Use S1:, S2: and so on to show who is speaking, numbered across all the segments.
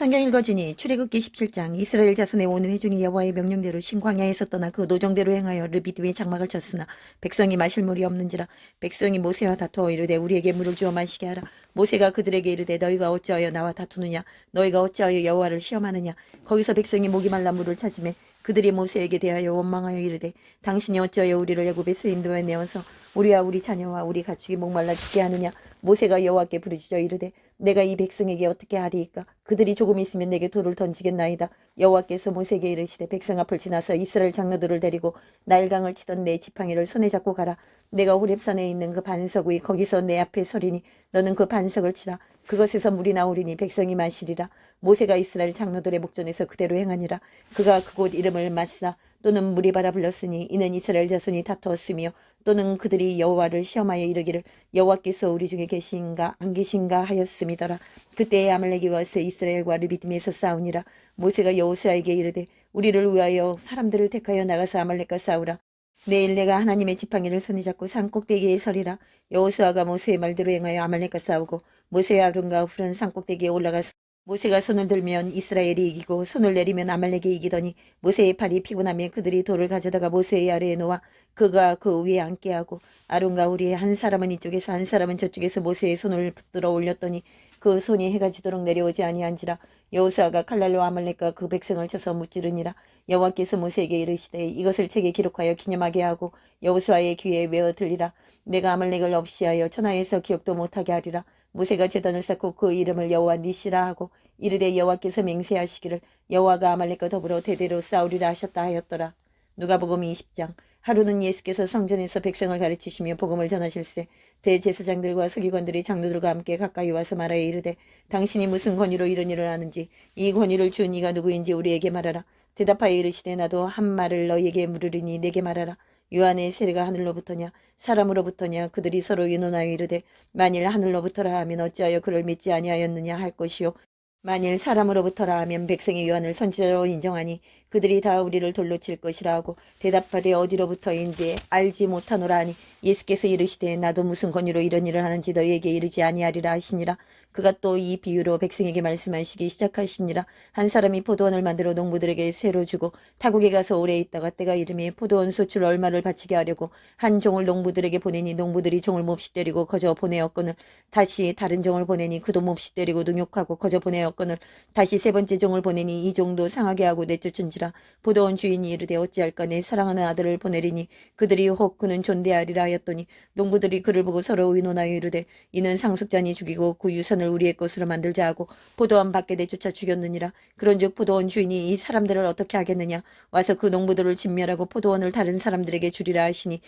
S1: 성경 읽어주니 출애굽기 17장. 이스라엘 자손의 온 회중이 여호와의 명령대로 신광야에서 떠나 그 노정대로 행하여 르비딤에 장막을 쳤으나 백성이 마실 물이 없는지라. 백성이 모세와 다투어 이르되 우리에게 물을 주어 마시게 하라. 모세가 그들에게 이르되 너희가 어찌하여 나와 다투느냐. 너희가 어찌하여 여호와를 시험하느냐. 거기서 백성이 목이 말라 물을 찾으매 그들이 모세에게 대하여 원망하여 이르되 당신이 어찌하여 우리를 애굽에서 인도해 내어서 우리와 우리 자녀와 우리 가축이 목말라 죽게 하느냐. 모세가 여호와께 부르짖어 이르되 내가 이 백성에게 어떻게 하리이까. 그들이 조금 있으면 내게 돌을 던지겠나이다. 여호와께서 모세에게 이르시되 백성 앞을 지나서 이스라엘 장로들을 데리고 나일강을 치던 내 지팡이를 손에 잡고 가라. 내가 호렙산에 있는 그 반석 위 거기서 내 앞에 서리니 너는 그 반석을 치라. 그것에서 물이 나오리니 백성이 마시리라. 모세가 이스라엘 장로들의 목전에서 그대로 행하니라. 그가 그곳 이름을 마사 또는 무리바라 불렀으니 이는 이스라엘 자손이 다투었으며 또는 그들이 여호와를 시험하여 이르기를 여호와께서 우리 중에 계신가 안 계신가 하였음이더라. 그때에 아말렉이 와서 이스라엘과 르비딤에서 싸우니라. 모세가 여호수아에게 이르되 우리를 위하여 사람들을 택하여 나가서 아말렉과 싸우라. 내일 내가 하나님의 지팡이를 손에 잡고 산 꼭대기에 서리라. 여호수아가 모세의 말대로 행하여 아말렉과 싸우고 모세와 아론과 훌은 산 꼭대기에 올라가서 모세가 손을 들면 이스라엘이 이기고 손을 내리면 아말렉이 이기더니 모세의 팔이 피곤하며 그들이 돌을 가져다가 모세의 아래에 놓아 그가 그 위에 앉게 하고 아론과 우리의 한 사람은 이쪽에서 한 사람은 저쪽에서 모세의 손을 붙들어 올렸더니 그 손이 해가 지도록 내려오지 아니한지라. 여호수아가 칼날로 아말렉과 그 백성을 쳐서 무찌르니라. 여호와께서 모세에게 이르시되 이것을 책에 기록하여 기념하게 하고 여호수아의 귀에 외어 들리라. 내가 아말렉을 없이하여 천하에서 기억도 못하게 하리라. 모세가 제단을 쌓고 그 이름을 여호와 니시라 하고 이르되 여호와께서 맹세하시기를 여호와가 아말렉과 더불어 대대로 싸우리라 하셨다 하였더라. 누가복음 20장. 하루는 예수께서 성전에서 백성을 가르치시며 복음을 전하실세 대제사장들과 서기관들이 장로들과 함께 가까이 와서 말하여 이르되 당신이 무슨 권위로 이런 일을 하는지 이 권위를 준 이가 누구인지 우리에게 말하라. 대답하여 이르시되 나도 한 말을 너희에게 물으리니 내게 말하라. 요한의 세례가 하늘로부터냐 사람으로부터냐. 그들이 서로 의논하여 이르되 만일 하늘로부터라 하면 어찌하여 그를 믿지 아니하였느냐 할 것이요 만일 사람으로부터라 하면 백성이 요한을 선지자로 인정하니 그들이 다 우리를 돌로 칠 것이라 하고 대답하되 어디로부터인지 알지 못하노라 하니 예수께서 이르시되 나도 무슨 권위로 이런 일을 하는지 너희에게 이르지 아니하리라 하시니라. 그가 또 이 비유로 백성에게 말씀하시기 시작하시니라. 한 사람이 포도원을 만들어 농부들에게 새로 주고 타국에 가서 오래 있다가 때가 이르매 포도원 소출 얼마를 바치게 하려고 한 종을 농부들에게 보내니 농부들이 종을 몹시 때리고 거저 보내었거늘 다시 다른 종을 보내니 그도 몹시 때리고 능욕하고 거저 보내었거늘 다시 세 번째 종을 보내니 이 종도 상하게 하고 내쫓은지라. 포도원 주인이 이르되 어찌할까 내 사랑하는 아들을 보내리니 그들이 혹 그는 존대하리라 하였더니 농부들이 그를 보고 서로 의논하여 이르되 이는 상속자니 죽이고 그 유산을 우리의 것으로 만들자 하고 포도원 밖에 내쫓아 죽였느니라. 그런즉 포도원 주인이 이 사람들을 어떻게 하겠느냐. 와서 그 농부들을 진멸하고 포도원을 다른 사람들에게 주리라 하시니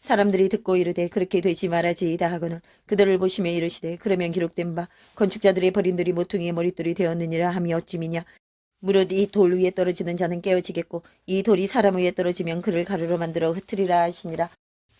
S1: 사람들이 듣고 이르되 그렇게 되지 말아지이다 하거늘 그들을 보시며 이르시되 그러면 기록된 바 건축자들의 버린들이 모퉁이의 머릿돌이 되었느니라 함이 어찌미냐. 무릇 이 돌 위에 떨어지는 자는 깨어지겠고 이 돌이 사람 위에 떨어지면 그를 가루로 만들어 흩트리라 하시니라.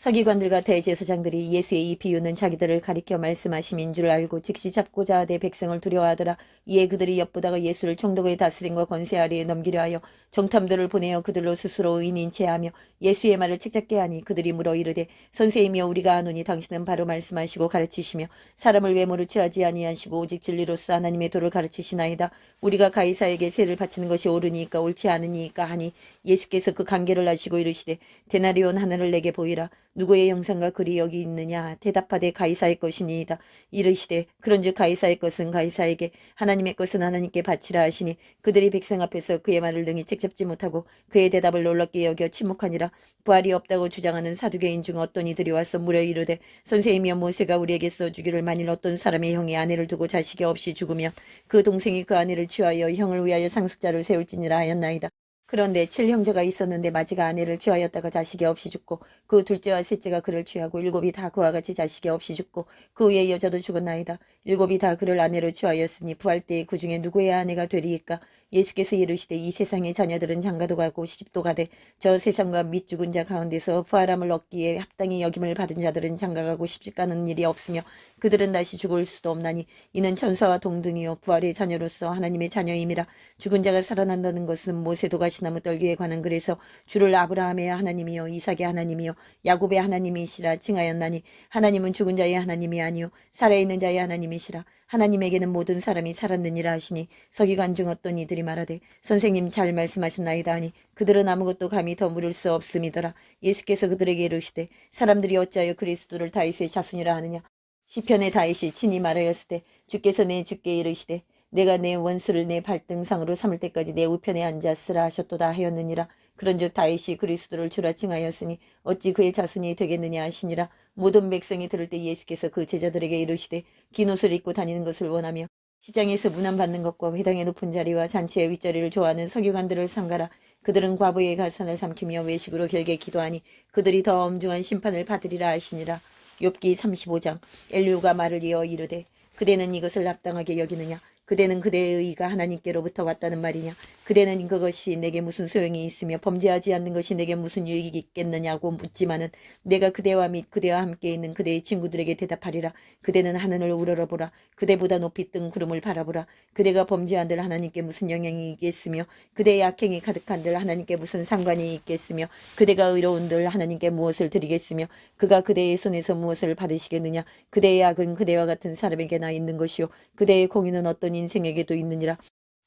S1: 서기관들과 대제사장들이 예수의 이 비유는 자기들을 가리켜 말씀하심인 줄 알고 즉시 잡고자 하되 백성을 두려워하더라. 이에 그들이 엿보다가 예수를 총독의 다스림과 권세 아래에 넘기려 하여 정탐들을 보내어 그들로 스스로 의인인 체하며 예수의 말을 책잡게 하니 그들이 물어 이르되 선생이며 우리가 아노니 당신은 바로 말씀하시고 가르치시며 사람을 외모를 취하지 아니하시고 오직 진리로서 하나님의 도를 가르치시나이다. 우리가 가이사에게 세를 바치는 것이 옳으니까 옳지 않으니까 하니 예수께서 그 관계를 아시고 이르시되 데나리온 하늘을 내게 보이라. 누구의 형상과 글이 여기 있느냐. 대답하되 가이사의 것이니이다. 이르시되 그런즉 가이사의 것은 가이사에게 하나님의 것은 하나님께 바치라 하시니 그들이 백성 앞에서 그의 말을 능히 책잡지 못하고 그의 대답을 놀랍게 여겨 침묵하니라. 부활이 없다고 주장하는 사두개인 중 어떤 이들이 와서 물어 이르되 선생이며 모세가 우리에게 써주기를 만일 어떤 사람의 형이 아내를 두고 자식이 없이 죽으면 그 동생이 그 아내를 취하여 형을 위하여 상속자를 세울지니라 하였나이다. 그런데 7형제가 있었는데 마지가 아내를 취하였다가 자식이 없이 죽고 그 둘째와 셋째가 그를 취하고 일곱이 다 그와 같이 자식이 없이 죽고 그 위에 여자도 죽었나이다. 일곱이 다 그를 아내로 취하였으니 부활 때에 그 중에 누구의 아내가 되리이까. 예수께서 이르시되 이 세상의 자녀들은 장가도 가고 시집도 가되 저 세상과 및 죽은 자 가운데서 부활함을 얻기에 합당히 여김을 받은 자들은 장가가고 시집 가는 일이 없으며 그들은 다시 죽을 수도 없나니 이는 천사와 동등이요 부활의 자녀로서 하나님의 자녀임이라. 죽은 자가 살아난다는 것은 모세도 가시 가시나무 떨기에 관한 글에서 주를 아브라함의 하나님이요 이삭의 하나님이요 야곱의 하나님이시라 칭하였나니 하나님은 죽은 자의 하나님이 아니요 살아있는 자의 하나님이시라. 하나님에게는 모든 사람이 살았느니라 하시니 서기관 중 어떤 이들이 말하되 선생님 잘 말씀하셨나이다 하니 그들은 아무것도 감히 더 물을 수 없음이더라. 예수께서 그들에게 이르시되 사람들이 어찌하여 그리스도를 다윗의 자손이라 하느냐. 시편의 다윗이 친히 말하였을 때 주께서 내 주께 이르시되 내가 내 원수를 내 발등상으로 삼을 때까지 내 우편에 앉았으라 하셨도다 하였느니라. 그런즉 다윗이 그리스도를 주라 칭하였으니 어찌 그의 자손이 되겠느냐 하시니라. 모든 백성이 들을 때 예수께서 그 제자들에게 이르시되 긴 옷을 입고 다니는 것을 원하며 시장에서 문안받는 것과 회당의 높은 자리와 잔치의 윗자리를 좋아하는 서기관들을 삼가라. 그들은 과부의 가산을 삼키며 외식으로 결게 기도하니 그들이 더 엄중한 심판을 받으리라 하시니라. 욥기 35장. 엘리후가 말을 이어 이르되 그대는 이것을 합당하게 여기느냐. 그대는 그대의 의가 하나님께로부터 왔다는 말이냐. 그대는 그것이 내게 무슨 소용이 있으며 범죄하지 않는 것이 내게 무슨 유익이 있겠느냐고 묻지만은 내가 그대와 및 그대와 함께 있는 그대의 친구들에게 대답하리라. 그대는 하늘을 우러러보라. 그대보다 높이 뜬 구름을 바라보라. 그대가 범죄한들 하나님께 무슨 영향이 있겠으며 그대의 악행이 가득한들 하나님께 무슨 상관이 있겠으며 그대가 의로운들 하나님께 무엇을 드리겠으며 그가 그대의 손에서 무엇을 받으시겠느냐. 그대의 악은 그대와 같은 사람에게나 있는 것이요 그대의 공의는 어떤 인생에게도 있느니라.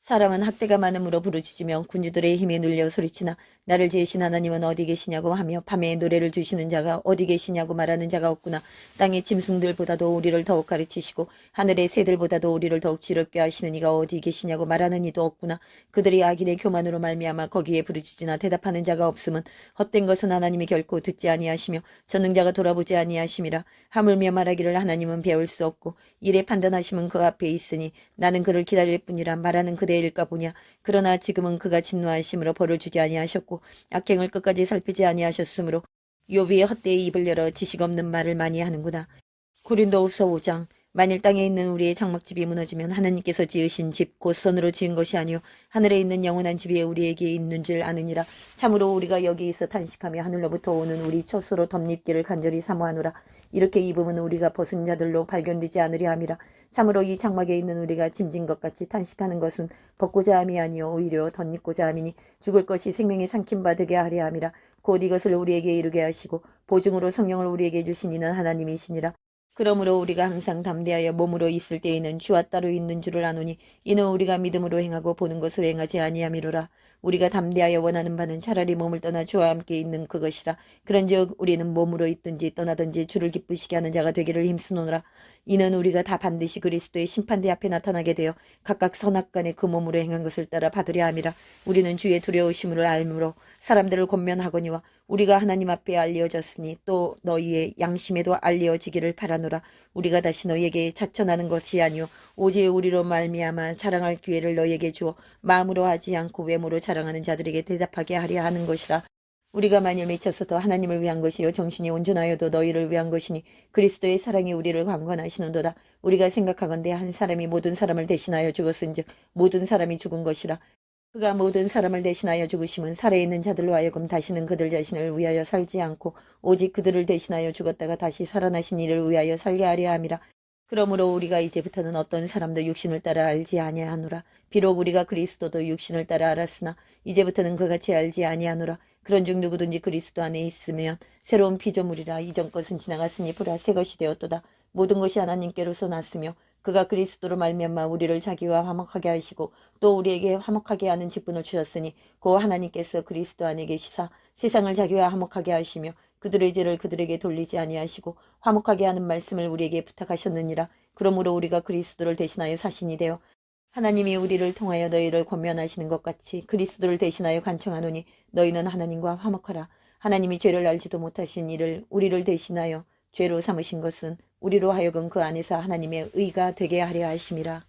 S1: 사람은 학대가 많음으로 부르짖으며 군주들의 힘에 눌려 소리치나 나를 지으신 하나님은 어디 계시냐고 하며 밤에 노래를 주시는 자가 어디 계시냐고 말하는 자가 없구나. 땅의 짐승들보다도 우리를 더욱 가르치시고 하늘의 새들보다도 우리를 더욱 지럽게 하시는 이가 어디 계시냐고 말하는 이도 없구나. 그들이 악인의 교만으로 말미암아 거기에 부르짖으나 대답하는 자가 없음은 헛된 것은 하나님이 결코 듣지 아니하시며 전능자가 돌아보지 아니하심이라. 하물며 말하기를 하나님은 배울 수 없고 일에 판단하심은 그 앞에 있으니 나는 그를 기다릴 뿐이라 말하는 그대일까 보냐. 그러나 지금은 그가 진노하심으로 벌을 주지 아니하셨고 악행을 끝까지 살피지 아니하셨으므로 욥이 헛되이 입을 열어 지식 없는 말을 많이 하는구나. 고린도후서 5장. 만일 땅에 있는 우리의 장막집이 무너지면 하나님께서 지으신 집 곧 손으로 지은 것이 아니요 하늘에 있는 영원한 집이 우리에게 있는 줄 아느니라. 참으로 우리가 여기에서 탄식하며 하늘로부터 오는 우리 초소로 덧입기를 간절히 사모하노라. 이렇게 입으면 우리가 벗은 자들로 발견되지 않으려 함이라. 참으로 이 장막에 있는 우리가 짐진 것 같이 탄식하는 것은 벗고자 함이 아니요 오히려 덧입고자 함이니 죽을 것이 생명에 삼킴바 되게 하려 함이라. 곧 이것을 우리에게 이루게 하시고 보증으로 성령을 우리에게 주신 이는 하나님이시니라. 그러므로 우리가 항상 담대하여 몸으로 있을 때에는 주와 따로 있는 줄을 아노니 이는 우리가 믿음으로 행하고 보는 것으로 행하지 아니함이로라. 우리가 담대하여 원하는 바는 차라리 몸을 떠나 주와 함께 있는 그것이라. 그런즉 우리는 몸으로 있든지 떠나든지 주를 기쁘시게 하는 자가 되기를 힘쓰노라. 이는 우리가 다 반드시 그리스도의 심판대 앞에 나타나게 되어 각각 선악간에 그 몸으로 행한 것을 따라 받으려 함이라. 우리는 주의 두려우심을 알므로 사람들을 권면하거니와 우리가 하나님 앞에 알려졌으니 또 너희의 양심에도 알려지기를 바라노라. 우리가 다시 너희에게 자천하는 것이 아니요 오직 우리로 말미암아 자랑할 기회를 너희에게 주어 마음으로 하지 않고 외모로 자랑하는 자들에게 대답하게 하려 하는 것이라. 우리가 만일 미쳤어도 하나님을 위한 것이요 정신이 온전하여도 너희를 위한 것이니 그리스도의 사랑이 우리를 강권하시는도다. 우리가 생각하건대 한 사람이 모든 사람을 대신하여 죽었은즉 모든 사람이 죽은 것이라. 그가 모든 사람을 대신하여 죽으심은 살아있는 자들로 하여금 다시는 그들 자신을 위하여 살지 않고 오직 그들을 대신하여 죽었다가 다시 살아나신 이를 위하여 살게 하려 함이라. 그러므로 우리가 이제부터는 어떤 사람도 육신을 따라 알지 아니하노라. 비록 우리가 그리스도도 육신을 따라 알았으나 이제부터는 그같이 알지 아니하노라. 그런즉 누구든지 그리스도 안에 있으면 새로운 피조물이라. 이전 것은 지나갔으니 보라 새 것이 되었도다. 모든 것이 하나님께로서 났으며 그가 그리스도로 말미암아 우리를 자기와 화목하게 하시고 또 우리에게 화목하게 하는 직분을 주셨으니 고 하나님께서 그리스도 안에 계시사 세상을 자기와 화목하게 하시며 그들의 죄를 그들에게 돌리지 아니하시고 화목하게 하는 말씀을 우리에게 부탁하셨느니라. 그러므로 우리가 그리스도를 대신하여 사신이 되어 하나님이 우리를 통하여 너희를 권면하시는 것 같이 그리스도를 대신하여 간청하노니 너희는 하나님과 화목하라. 하나님이 죄를 알지도 못하신 이를 우리를 대신하여 죄로 삼으신 것은 우리로 하여금 그 안에서 하나님의 의가 되게 하려 하심이라.